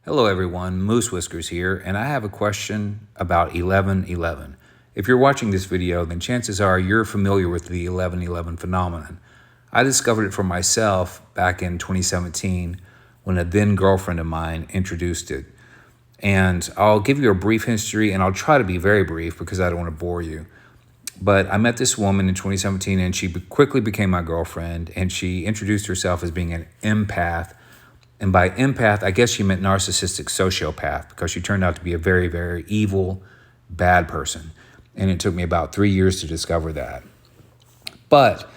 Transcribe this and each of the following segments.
Hello, everyone. Moose Whiskers here, and I have a question about 1111. If you're watching this video, then chances are you're familiar with the 1111 phenomenon. I discovered it for myself back in 2017 when a then girlfriend of mine introduced it. And I'll give you a brief history, and I'll try to be very brief because I don't want to bore you. But I met this woman in 2017, and she quickly became my girlfriend, and she introduced herself as being an empath. And by empath, I guess she meant narcissistic sociopath because she turned out to be a very, very evil, bad person. And it took me about 3 years to discover that. But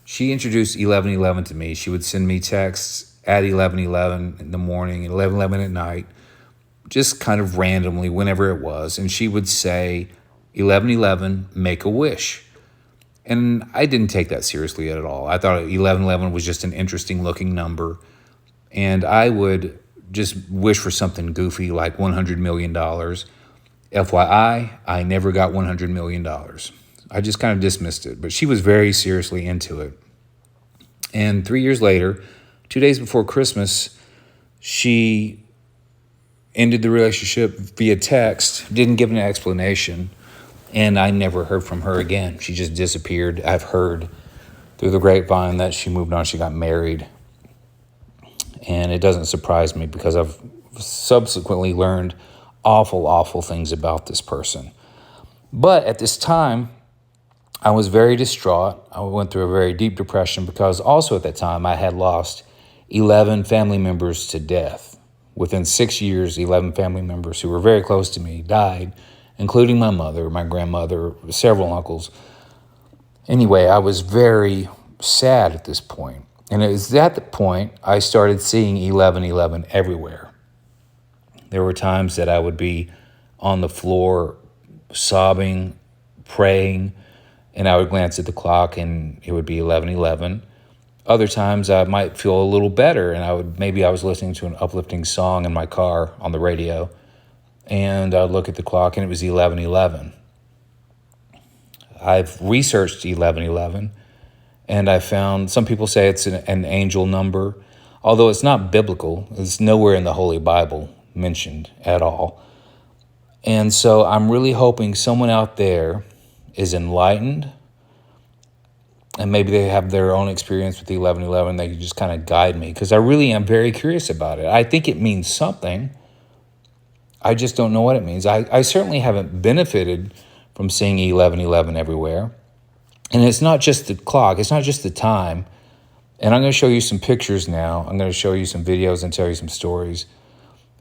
she introduced 1111 to me. She would send me texts at 1111 in the morning and 1111 at night, just kind of randomly, whenever it was. And she would say, 1111, make a wish. And I didn't take that seriously at all. I thought 1111 was just an interesting looking number. And I would just wish for something goofy like $100 million. FYI, I never got $100 million. I just kind of dismissed it. But she was very seriously into it. And 3 years later, 2 days before Christmas, she ended the relationship via text, didn't give an explanation, and I never heard from her again. She just disappeared. I've heard through the grapevine that she moved on, she got married. And it doesn't surprise me because I've subsequently learned awful, awful things about this person. But at this time, I was very distraught. I went through a very deep depression because also at that time I had lost 11 family members to death. Within 6 years, 11 family members who were very close to me died, including my mother, my grandmother, several uncles. Anyway, I was very sad at this point. And it was at the point I started seeing 1111 everywhere. There were times that I would be on the floor sobbing, praying, and I would glance at the clock and it would be 1111. Other times I might feel a little better and maybe I was listening to an uplifting song in my car on the radio and I'd look at the clock and it was 1111. I've researched 1111. And I found some people say it's an angel number, although it's not biblical. It's nowhere in the Holy Bible mentioned at all. And so I'm really hoping someone out there is enlightened and maybe they have their own experience with the 1111. They can just kind of guide me because I really am very curious about it. I think it means something. I just don't know what it means. I certainly haven't benefited from seeing 1111 everywhere. And it's not just the clock, it's not just the time. And I'm going to show you some pictures now. I'm going to show you some videos and tell you some stories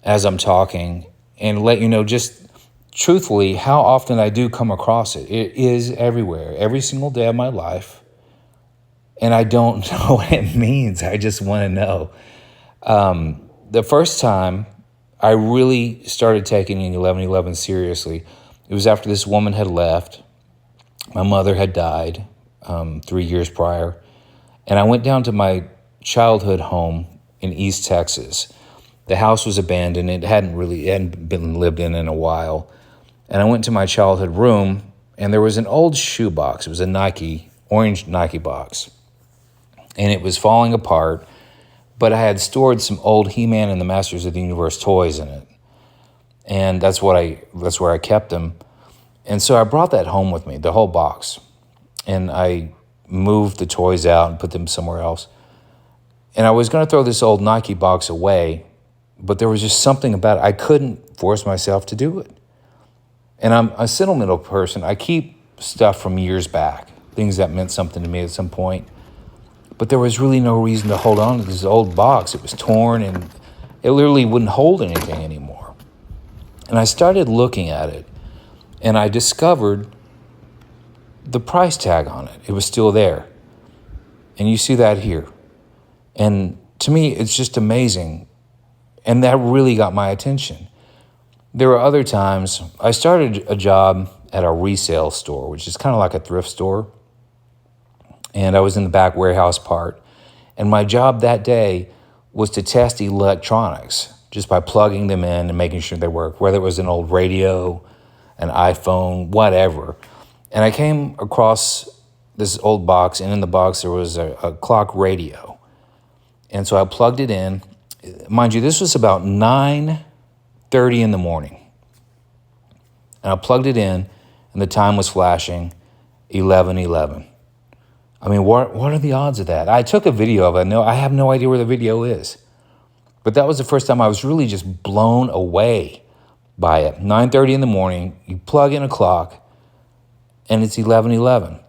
as I'm talking and let you know just truthfully how often I do come across it. It is everywhere, every single day of my life. And I don't know what it means. I just want to know. The first time I really started taking 1111 seriously, it was after this woman had left. My mother had died 3 years prior, and I went down to my childhood home in East Texas. The house was abandoned. It hadn't been lived in a while. And I went to my childhood room, and there was an old shoe box. It was a orange Nike box, and it was falling apart, but I had stored some old He-Man and the Masters of the Universe toys in it, and that's where I kept them. And so I brought that home with me, the whole box. And I moved the toys out and put them somewhere else. And I was going to throw this old Nike box away, but there was just something about it. I couldn't force myself to do it. And I'm a sentimental person. I keep stuff from years back, things that meant something to me at some point. But there was really no reason to hold on to this old box. It was torn and it literally wouldn't hold anything anymore. And I started looking at it. And I discovered the price tag on it. It was still there. And you see that here. And to me, it's just amazing. And that really got my attention. There were other times, I started a job at a resale store, which is kind of like a thrift store. And I was in the back warehouse part. And my job that day was to test electronics just by plugging them in and making sure they work, whether it was an old radio, an iPhone, whatever. And I came across this old box, and in the box there was a clock radio. And so I plugged it in. Mind you, this was about 9 9:30 in the morning. And I plugged it in, and the time was flashing 11:11. I mean, what are the odds of that? I took a video of it. No, I have no idea where the video is. But that was the first time I was really just blown away by it. 9:30 in the morning, you plug in a clock, and it's 11:11.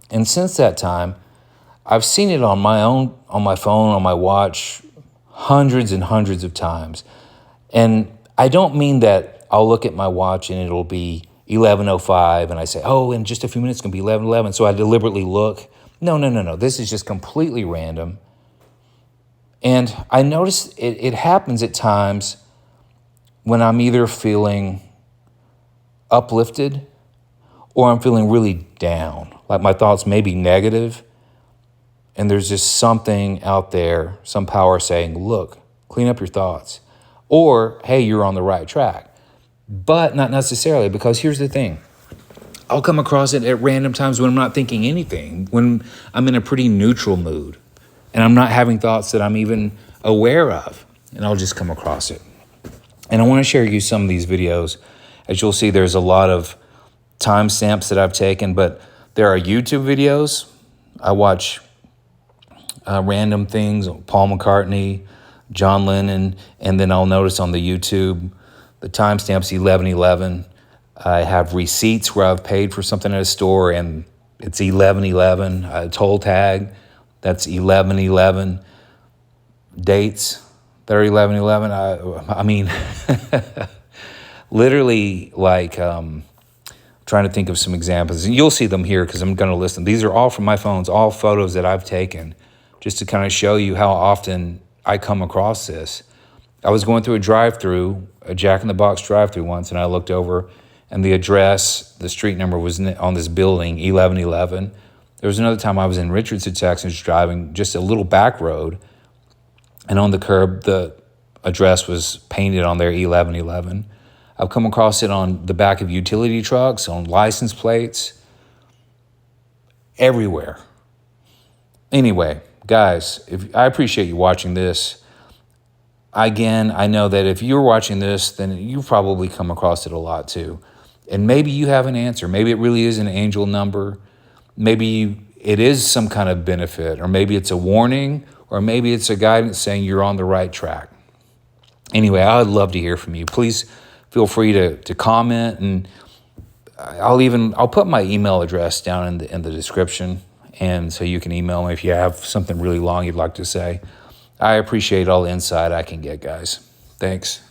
And since that time, I've seen it on my phone, on my watch, hundreds and hundreds of times. And I don't mean that I'll look at my watch and it'll be 11:05 and I say, oh, in just a few minutes it's going to be 11:11. So I deliberately look. No. This is just completely random. And I notice it happens at times when I'm either feeling uplifted or I'm feeling really down, like my thoughts may be negative, and there's just something out there, some power saying, look, clean up your thoughts. Or, hey, you're on the right track. But not necessarily, because here's the thing. I'll come across it at random times when I'm not thinking anything, when I'm in a pretty neutral mood, and I'm not having thoughts that I'm even aware of, and I'll just come across it. And I want to share you some of these videos. As you'll see, there's a lot of timestamps that I've taken, but there are YouTube videos. I watch random things, Paul McCartney, John Lennon, and then I'll notice on the YouTube, the timestamp's 11:11. I have receipts where I've paid for something at a store and it's 11:11. A toll tag, that's 11:11. Dates that are 11:11. I mean, literally, like, trying to think of some examples. And you'll see them here because I'm going to list them. These are all from my phones, all photos that I've taken, just to kind of show you how often I come across this. I was going through a drive-through, a Jack in the Box drive-through once, and I looked over, and the address, the street number was on this building, 11:11. There was another time I was in Richardson, Texas, driving just a little back road, and on the curb, the address was painted on there, 11:11. I've come across it on the back of utility trucks, on license plates, everywhere. Anyway, guys, I appreciate you watching this. Again, I know that if you're watching this, then you've probably come across it a lot too. And maybe you have an answer. Maybe it really is an angel number. Maybe it is some kind of benefit, or maybe it's a warning, or maybe it's a guidance saying you're on the right track. Anyway, I would love to hear from you. Please feel free to comment, and I'll put my email address down in the description, and so you can email me if you have something really long you'd like to say. I appreciate all the insight I can get, guys. Thanks.